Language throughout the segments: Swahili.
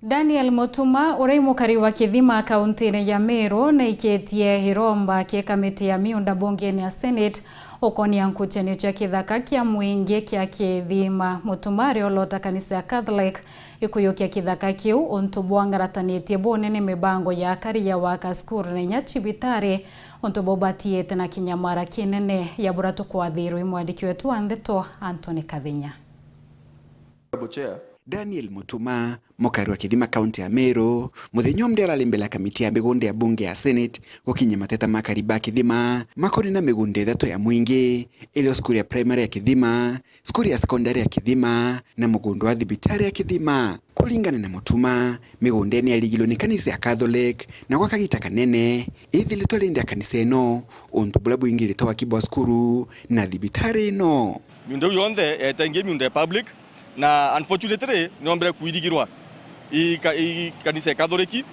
Daniel Mutuma urai mukari wa Kithima kaunti ya Meru na iketie hiromba ke kamiti ya miunda bungeni ya Senate ukonia nkuchenio cha kithaka kia mwingi kia Kithima. Mutuma ariolota kanisa ya Catholic ikuyokia kithaka kiu untu bwangaratanĩtie bunene mibango ya karia waka skuru na nyachibitari untu bobatiete na kinyamara kinene ya buratu kwathirwo. Mwandiki wetu wa Ndeto Anthony Kathinya. Daniel Mutuma mukari wa Kithima kaunti ya Meru muthenya mndela limbela kamiti ya migunde ya bunge ya Senate gokinya mateta makariba Kithima makoni na migunde thato ya mwingi ile skuru ya primary ya Kithima, skuru ya secondary ya Kithima na mugundu wa thibitari ya Kithima. Kulingana na Mutuma, migunde ni aligilo ni kanisa ya Catholic na kwa kagita kanene ithili twalinde kanisa eno untu bula bwingi litoa kibwa skuru na thibitari no miunde yonde etangie miunde public na unfortunately niombere kuidigirwa i kanisa Catholic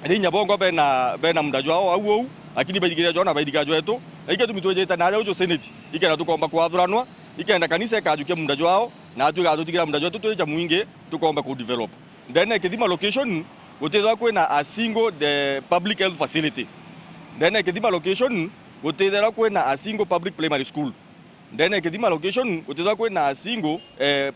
ri nyabongo bena mudaju wao au lakini baidigira jona baidiga jwetu iketu mitweje na ajo Senate ikena tukomba kwathranwa ikenda kanisa kajuke mudaju wao na atu gatutikira mudaju wetu tweja mwingi tukomba ku develop then Kithima location gutethwa kwina a single the public health facility then Kithima location gutethwa kwina a single public primary school then Kithima location gutethwa kwina a single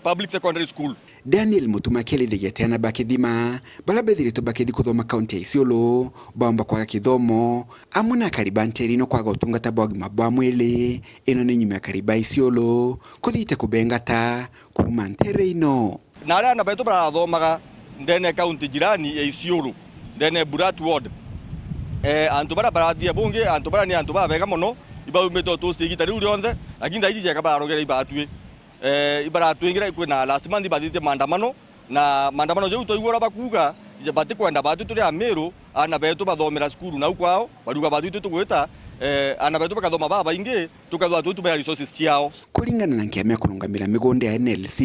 public secondary school. Daniel Mutuma kelithigetiana ba Kithima bala bethirito bakithi kuthoma kaunti ya Isiolo bamba kwa kithomo amuna karibanteri no kwa gutungata bwagima bwa mwili ino ni nyuma kariba Isiolo kuthite kubengata kuma ntere ino na ara na beto bara thomaga ndene kaunti jirani ya Isiolo ndene Burat ward antu bara dia bunge antu bara ni antu ba bega mono iba meto to stigita ri urionde lakini daiji je kabara rogera ibatwe ibara tuingira kwina last month badite maandamano na maandamano je utoigora bakuga je bati kwenda batu tuli a Meru ana beto bathomera skuru na ukwao baduga batu tugweta ana beto bakathoma baba inge tukathwa tutumira resources ciao. Kulingana na nkiamia kulungamira migonde ya NLC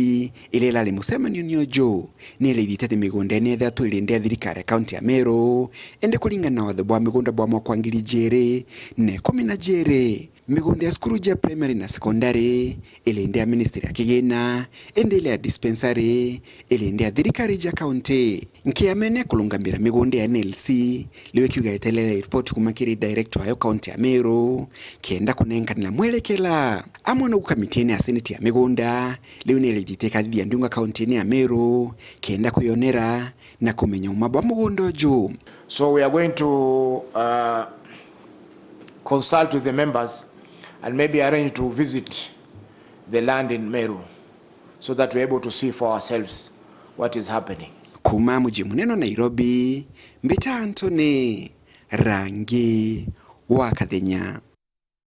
ile lali musemanio niojo ni ile thitete migonde ne tha twilinde thirikari kaunti ya Meru ende kulingana na watho bwa migonde bwa mwaka ngiri jere ne 10 migunde ya skuru ja primary na secondary ile ndia ministry ya kigina ende ile ya dispensary ile ndia thirikari ja county nkiamene kulungamira migunde ya NLC liwe kiuga etelele report kumakiri director ya county ya Meru kienda kunenga na mwelekela amwana kukamitini ya senate ya migunda liwe ni legiteka thia ndunga county ya Meru kienda kuyonera na kumenya umabwa mugundo juu. So we are going to consult with the members and maybe arrange to visit the land in Meru so that we're able to see for ourselves what is happening. Kuma mji muneno Nairobi, Mbita Anthony, Rangi wa Kathinya.